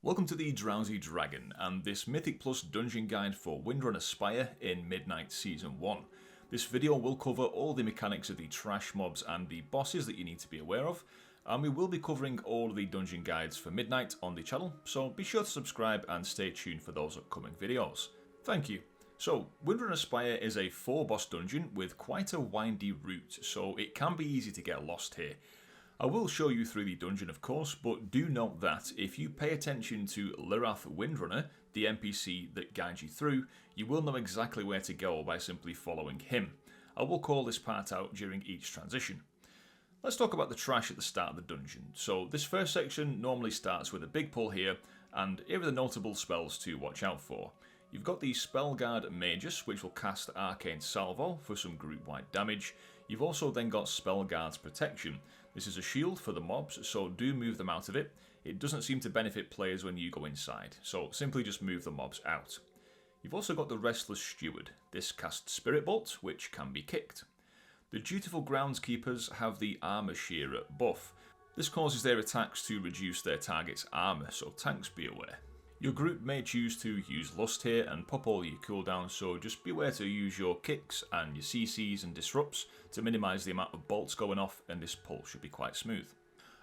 Welcome to the Drowsy Dragon and this Mythic Plus dungeon guide for Windrunner Spire in Midnight Season 1. This video will cover all the mechanics of the trash mobs and the bosses that you need to be aware of, and we will be covering all of the dungeon guides for Midnight on the channel, so be sure to subscribe and stay tuned for those upcoming videos. Thank you. So, Windrunner Spire is a 4-boss dungeon with quite a windy route, so it can be easy to get lost here. I will show you through the dungeon of course, but do note that if you pay attention to Lirath Windrunner, the NPC that guides you through, you will know exactly where to go by simply following him. I will call this part out during each transition. Let's talk about the trash at the start of the dungeon. So this first section normally starts with a big pull here, and here are the notable spells to watch out for. You've got the Spellguard Magus, which will cast Arcane Salvo for some group-wide damage. You've also then got Spellguard's Protection. This is a shield for the mobs, so do move them out of it. It doesn't seem to benefit players when you go inside, so simply just move the mobs out. You've also got the Restless Steward. This casts Spirit Bolt, which can be kicked. The Dutiful Groundskeepers have the Armour Shearer buff. This causes their attacks to reduce their target's armour, so tanks be aware. Your group may choose to use Lust here and pop all your cooldowns, so just beware to use your kicks and your CCs and disrupts to minimise the amount of bolts going off, and this pull should be quite smooth.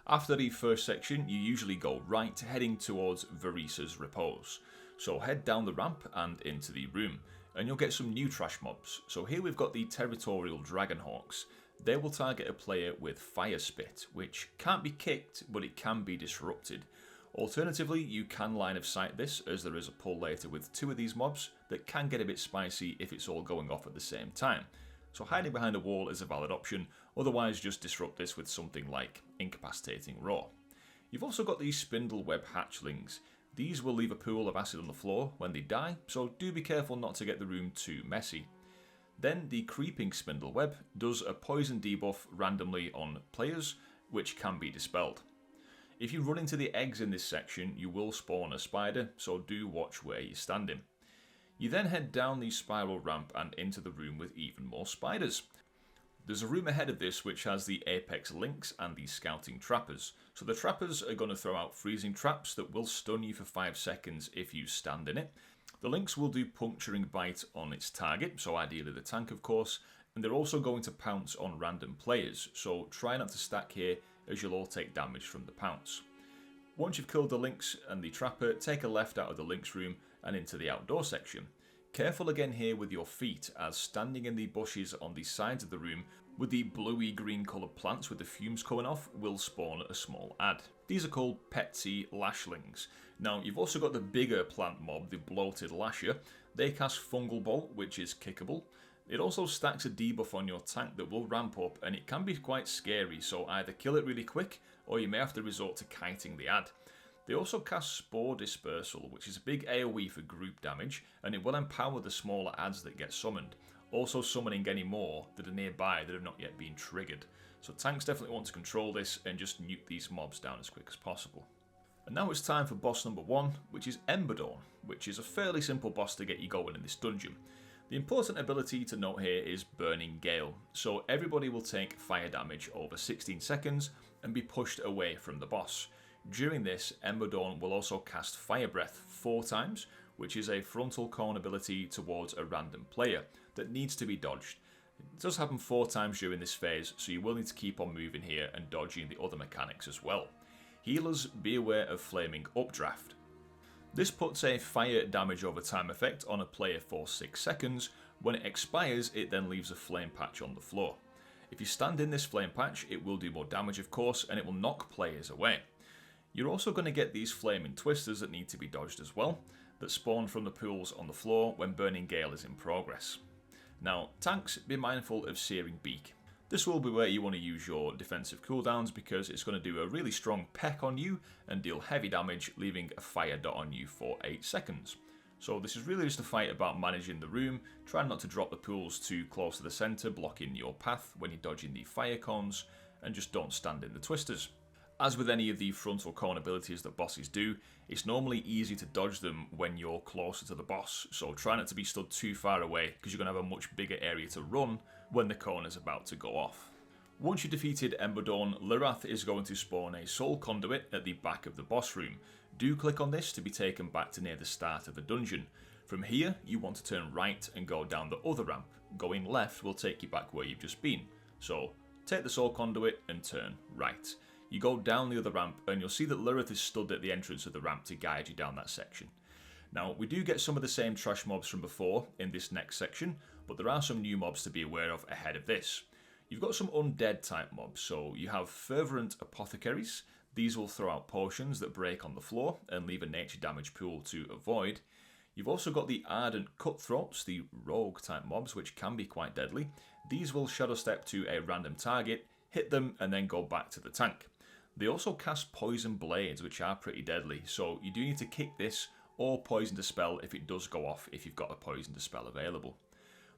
After the first section, you usually go right, heading towards Varisa's Repose. So head down the ramp and into the room, and you'll get some new trash mobs. So here we've got the Territorial Dragonhawks. They will target a player with Fire Spit, which can't be kicked, but it can be disrupted. Alternatively, you can line of sight this, as there is a pull later with 2 of these mobs that can get a bit spicy if it's all going off at the same time. So hiding behind a wall is a valid option, otherwise just disrupt this with something like Incapacitating Roar. You've also got these Spindleweb Hatchlings. These will leave a pool of acid on the floor when they die, so do be careful not to get the room too messy. Then the Creeping Spindleweb does a poison debuff randomly on players, which can be dispelled. If you run into the eggs in this section, you will spawn a spider, so do watch where you're standing. You then head down the spiral ramp and into the room with even more spiders. There's a room ahead of this which has the Apex Lynx and the Scouting Trappers. So the Trappers are going to throw out freezing traps that will stun you for 5 seconds if you stand in it. The Lynx will do Puncturing Bite on its target, so ideally the tank of course, and they're also going to pounce on random players, so try not to stack here as you'll all take damage from the pounce. Once you've killed the Lynx and the Trapper, take a left out of the Lynx room and into the outdoor section. Careful again here with your feet, as standing in the bushes on the sides of the room with the bluey green coloured plants with the fumes coming off will spawn a small ad. These are called Petsy Lashlings. Now you've also got the bigger plant mob, the Bloated Lasher. They cast Fungal Bolt, which is kickable. It also stacks a debuff on your tank that will ramp up, and it can be quite scary, so either kill it really quick or you may have to resort to kiting the ad. They also cast Spore Dispersal, which is a big AoE for group damage, and it will empower the smaller ads that get summoned, also summoning any more that are nearby that have not yet been triggered. So tanks definitely want to control this and just nuke these mobs down as quick as possible. And now it's time for boss number 1, which is Emberdawn, which is a fairly simple boss to get you going in this dungeon. The important ability to note here is Burning Gale, so everybody will take fire damage over 16 seconds and be pushed away from the boss. During this, Emberdawn will also cast Fire Breath 4 times, which is a frontal cone ability towards a random player that needs to be dodged. It does happen 4 times during this phase, so you will need to keep on moving here and dodging the other mechanics as well. Healers, be aware of Flaming Updraft. This puts a fire damage over time effect on a player for 6 seconds. When it expires, it then leaves a flame patch on the floor. If you stand in this flame patch, it will do more damage of course, and it will knock players away. You're also going to get these flaming twisters that need to be dodged as well, that spawn from the pools on the floor when Burning Gale is in progress. Now, tanks, be mindful of Searing Beak. This will be where you want to use your defensive cooldowns because it's going to do a really strong peck on you and deal heavy damage, leaving a fire dot on you for 8 seconds. So this is really just a fight about managing the room, trying not to drop the pools too close to the centre, blocking your path when you're dodging the fire cones, and just don't stand in the twisters. As with any of the frontal cone abilities that bosses do, it's normally easy to dodge them when you're closer to the boss, so try not to be stood too far away because you're going to have a much bigger area to run when the cone is about to go off. Once you've defeated Emberdawn, Lirath is going to spawn a Soul Conduit at the back of the boss room. Do click on this to be taken back to near the start of the dungeon. From here, you want to turn right and go down the other ramp. Going left will take you back where you've just been. So, take the soul conduit and turn right. You go down the other ramp and you'll see that Lirath is stood at the entrance of the ramp to guide you down that section. Now, we do get some of the same trash mobs from before in this next section, but there are some new mobs to be aware of ahead of this. You've got some undead type mobs, so you have fervent apothecaries. These will throw out potions that break on the floor and leave a nature damage pool to avoid. You've also got the ardent cutthroats, the rogue type mobs, which can be quite deadly. These will shadow step to a random target, hit them, and then go back to the tank. They also cast poison blades, which are pretty deadly, so you do need to kick this or poison dispel if it does go off if you've got a poison dispel available.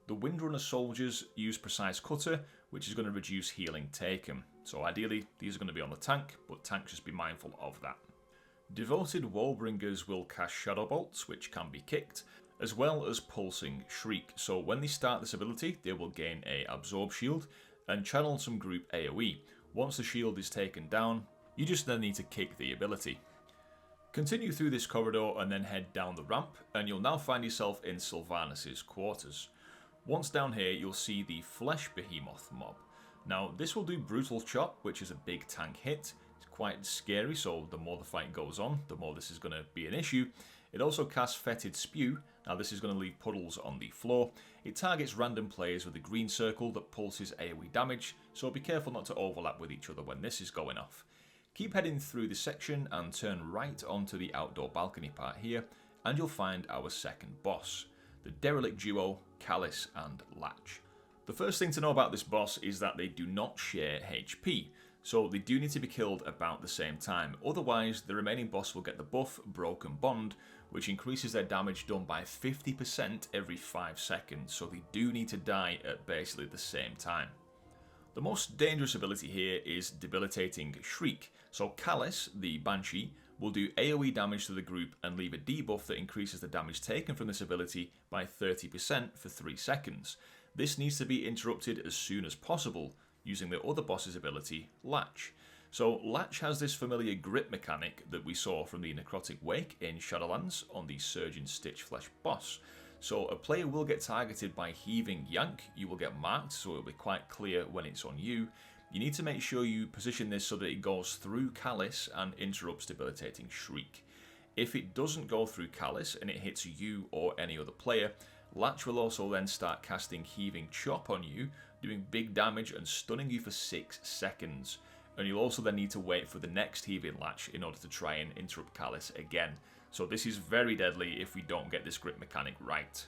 The Windrunner soldiers use precise cutter, which is going to reduce healing taken. So ideally, these are going to be on the tank, but tanks just be mindful of that. Devoted Woebringers will cast shadow bolts, which can be kicked, as well as pulsing shriek. So when they start this ability, they will gain a absorb shield and channel some group AoE. Once the shield is taken down, you just then need to kick the ability. Continue through this corridor and then head down the ramp, and you'll now find yourself in Sylvanus' quarters. Once down here, you'll see the Flesh Behemoth mob. Now, this will do Brutal Chop, which is a big tank hit. It's quite scary, so the more the fight goes on, the more this is going to be an issue. It also casts Fetid Spew. Now, this is going to leave puddles on the floor. It targets random players with a green circle that pulses AoE damage, so be careful not to overlap with each other when this is going off. Keep heading through this section and turn right onto the outdoor balcony part here, and you'll find our second boss, the Derelict duo, Callus and Latch. The first thing to know about this boss is that they do not share HP, so they do need to be killed about the same time, otherwise the remaining boss will get the buff Broken Bond, which increases their damage done by 50% every 5 seconds, so they do need to die at basically the same time. The most dangerous ability here is Debilitating Shriek. So Callus, the Banshee, will do AoE damage to the group and leave a debuff that increases the damage taken from this ability by 30% for 3 seconds. This needs to be interrupted as soon as possible, using the other boss's ability, Latch. So Latch has this familiar grip mechanic that we saw from the Necrotic Wake in Shadowlands on the Surgeon Stitchflesh boss. So a player will get targeted by Heaving Yank, you will get marked, so it'll be quite clear when it's on you. You need to make sure you position this so that it goes through Callus and interrupts Debilitating Shriek. If it doesn't go through Callus and it hits you or any other player, Latch will also then start casting Heaving Chop on you, doing big damage and stunning you for 6 seconds. And you'll also then need to wait for the next Heaving Latch in order to try and interrupt Callus again. So this is very deadly if we don't get this grip mechanic right.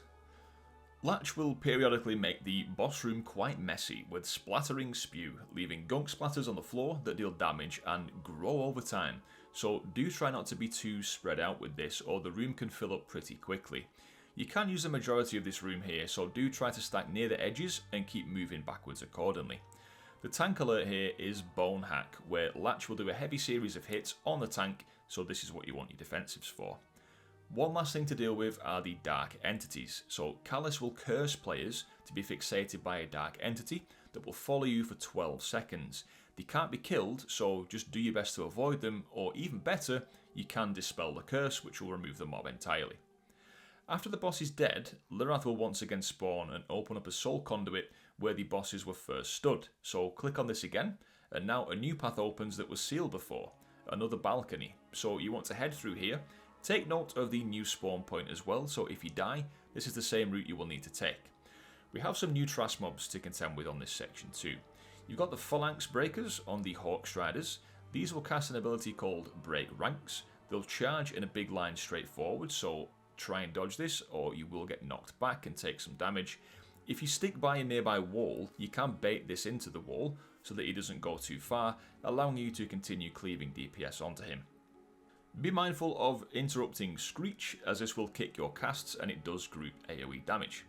Latch will periodically make the boss room quite messy with splattering spew, leaving gunk splatters on the floor that deal damage and grow over time. So do try not to be too spread out with this, or the room can fill up pretty quickly. You can use the majority of this room here, so do try to stack near the edges and keep moving backwards accordingly. The tank alert here is Bone Hack, where Latch will do a heavy series of hits on the tank, so this is what you want your defensives for. One last thing to deal with are the dark entities. So Callus will curse players to be fixated by a dark entity that will follow you for 12 seconds. They can't be killed, so just do your best to avoid them, or even better, you can dispel the curse, which will remove the mob entirely. After the boss is dead, Lirath will once again spawn and open up a soul conduit where the bosses were first stood. So click on this again, and now a new path opens that was sealed before, another balcony. So you want to head through here. Take note of the new spawn point as well, so if you die, this is the same route you will need to take. We have some new trash mobs to contend with on this section too. You've got the Phalanx Breakers on the Hawk Striders. These will cast an ability called Break Ranks. They'll charge in a big line straight forward, so try and dodge this or you will get knocked back and take some damage. If you stick by a nearby wall, you can bait this into the wall so that he doesn't go too far, allowing you to continue cleaving DPS onto him. Be mindful of interrupting Screech, as this will kick your casts and it does group AoE damage.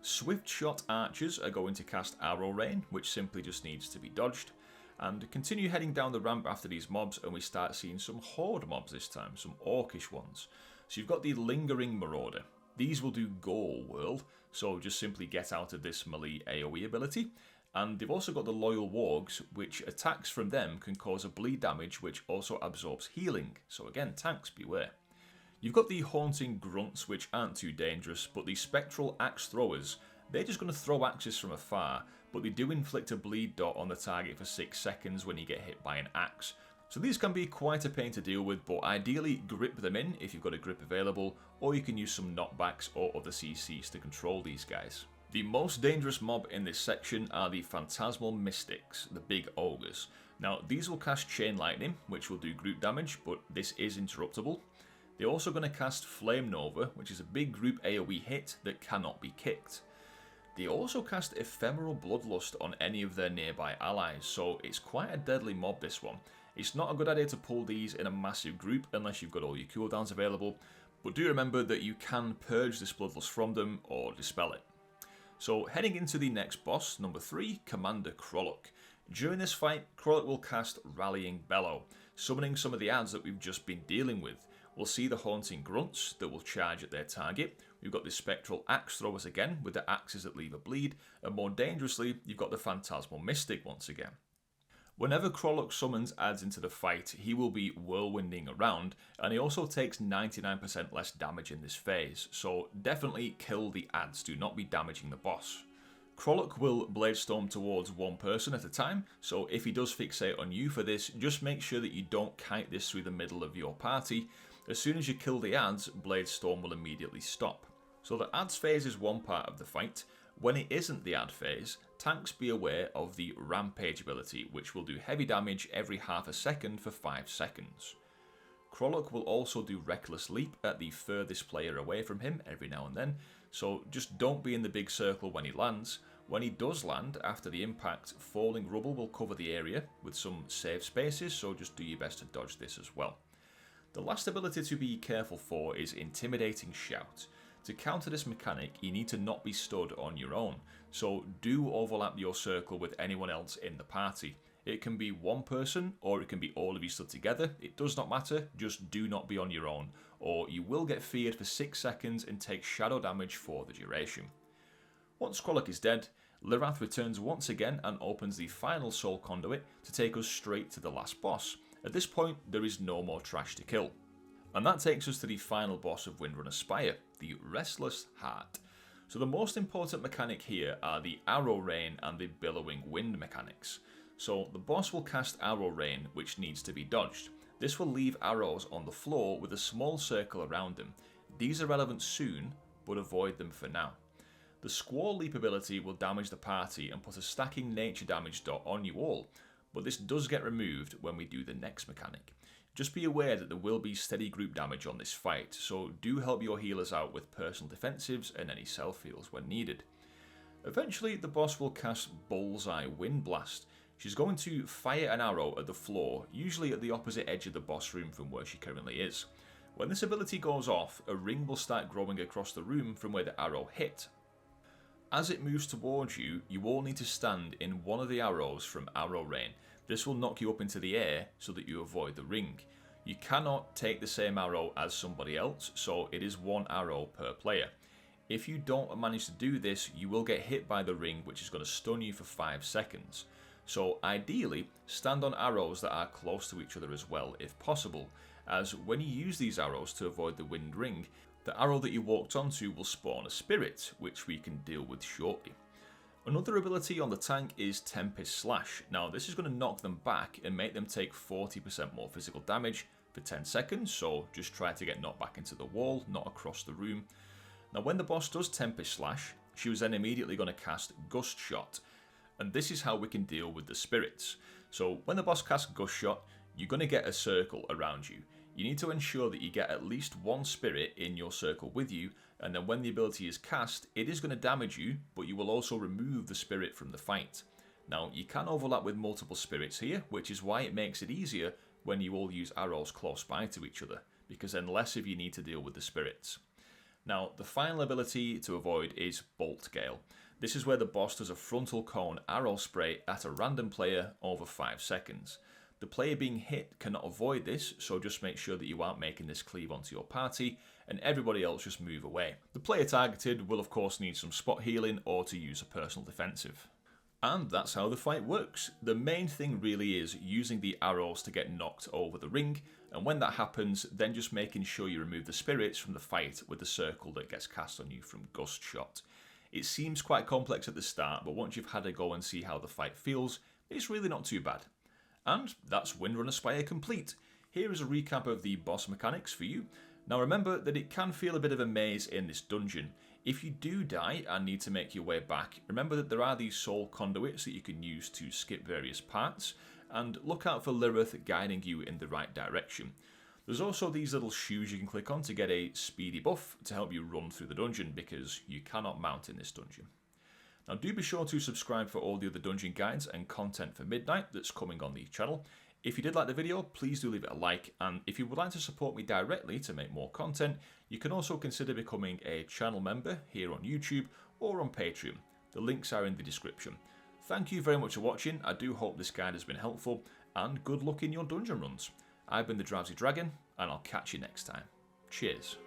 Swift Shot Archers are going to cast Arrow Rain, which simply just needs to be dodged. And continue heading down the ramp after these mobs and we start seeing some Horde mobs this time, some Orcish ones. So you've got the Lingering Marauder. These will do Gore World, so just simply get out of this melee AoE ability. And they've also got the Loyal Wargs, which attacks from them can cause a bleed damage which also absorbs healing. So again, tanks, beware. You've got the Haunting Grunts, which aren't too dangerous, but the Spectral Axe Throwers, they're just going to throw axes from afar, but they do inflict a bleed dot on the target for 6 seconds when you get hit by an axe. So these can be quite a pain to deal with, but ideally grip them in if you've got a grip available, or you can use some knockbacks or other CCs to control these guys. The most dangerous mob in this section are the Phantasmal Mystics, the big ogres. Now these will cast Chain Lightning, which will do group damage, but this is interruptible. They're also going to cast Flame Nova, which is a big group AoE hit that cannot be kicked. They also cast Ephemeral Bloodlust on any of their nearby allies, so it's quite a deadly mob, this one. It's not a good idea to pull these in a massive group unless you've got all your cooldowns available, but do remember that you can purge this Bloodlust from them or dispel it. So heading into the next boss, number 3, Commander Kroluk. During this fight, Kroluk will cast Rallying Bellow, summoning some of the adds that we've just been dealing with. We'll see the Haunting Grunts that will charge at their target. We've got the Spectral Axe Throwers again, with the axes that leave a bleed, and more dangerously, you've got the Phantasmal Mystic once again. Whenever Kroluk summons adds into the fight, he will be whirlwinding around, and he also takes 99% less damage in this phase, so definitely kill the adds, do not be damaging the boss. Kroluk will Bladestorm towards one person at a time, so if he does fixate on you for this, just make sure that you don't kite this through the middle of your party. As soon as you kill the adds, Bladestorm will immediately stop. So the adds phase is one part of the fight. When it isn't the add phase, tanks be aware of the Rampage ability, which will do heavy damage every half a second for 5 seconds. Kroluk will also do Reckless Leap at the furthest player away from him every now and then, so just don't be in the big circle when he lands. When he does land, after the impact, Falling Rubble will cover the area with some safe spaces, so just do your best to dodge this as well. The last ability to be careful for is Intimidating Shout. To counter this mechanic, you need to not be stood on your own, so do overlap your circle with anyone else in the party. It can be one person, or it can be all of you stood together. It does not matter, just do not be on your own, or you will get feared for 6 seconds and take shadow damage for the duration. Once Kroluk is dead, Lirath returns once again and opens the final soul conduit to take us straight to the last boss. At this point, there is no more trash to kill. And that takes us to the final boss of Windrunner Spire, the Restless Heart. So the most important mechanic here are the Arrow Rain and the Billowing Wind mechanics. So the boss will cast Arrow Rain, which needs to be dodged. This will leave arrows on the floor with a small circle around them. These are relevant soon, but avoid them for now. The Squall Leap ability will damage the party and put a stacking nature damage dot on you all, but this does get removed when we do the next mechanic. Just be aware that there will be steady group damage on this fight, so do help your healers out with personal defensives and any self heals when needed. Eventually, the boss will cast Bullseye Wind Blast. She's going to fire an arrow at the floor, usually at the opposite edge of the boss room from where she currently is. When this ability goes off, a ring will start growing across the room from where the arrow hit. As it moves towards you, you all need to stand in one of the arrows from Arrow Rain. This will knock you up into the air so that you avoid the ring. You cannot take the same arrow as somebody else, so it is one arrow per player. If you don't manage to do this, you will get hit by the ring, which is going to stun you for 5 seconds. So ideally, stand on arrows that are close to each other as well, if possible, as when you use these arrows to avoid the wind ring, the arrow that you walked onto will spawn a spirit, which we can deal with shortly. Another ability on the tank is Tempest Slash. Now this is going to knock them back and make them take 40% more physical damage for 10 seconds, so just try to get knocked back into the wall, not across the room. Now when the boss does Tempest Slash, she was then immediately going to cast Gust Shot, and this is how we can deal with the spirits. So when the boss casts Gust Shot, you're going to get a circle around you. You need to ensure that you get at least one spirit in your circle with you, and then when the ability is cast, it is going to damage you, but you will also remove the spirit from the fight. Now, you can overlap with multiple spirits here, which is why it makes it easier when you all use arrows close by to each other, because then less of you need to deal with the spirits. Now, the final ability to avoid is Bolt Gale. This is where the boss does a frontal cone arrow spray at a random player over 5 seconds. The player being hit cannot avoid this, so just make sure that you aren't making this cleave onto your party, and everybody else just move away. The player targeted will of course need some spot healing or to use a personal defensive. And that's how the fight works. The main thing really is using the arrows to get knocked over the ring, and when that happens, then just making sure you remove the spirits from the fight with the circle that gets cast on you from Gust Shot. It seems quite complex at the start, but once you've had a go and see how the fight feels, it's really not too bad. And that's Windrunner Spire complete. Here is a recap of the boss mechanics for you. Now remember that it can feel a bit of a maze in this dungeon. If you do die and need to make your way back, remember that there are these soul conduits that you can use to skip various parts, and look out for Lirath guiding you in the right direction. There's also these little shoes you can click on to get a speedy buff to help you run through the dungeon, because you cannot mount in this dungeon. Now do be sure to subscribe for all the other dungeon guides and content for Midnight that's coming on the channel. If you did like the video, please do leave it a like, and if you would like to support me directly to make more content, you can also consider becoming a channel member here on YouTube or on Patreon. The links are in the description. Thank you very much for watching. I do hope this guide has been helpful, and good luck in your dungeon runs. I've been the Drowsy Dragon, and I'll catch you next time. Cheers.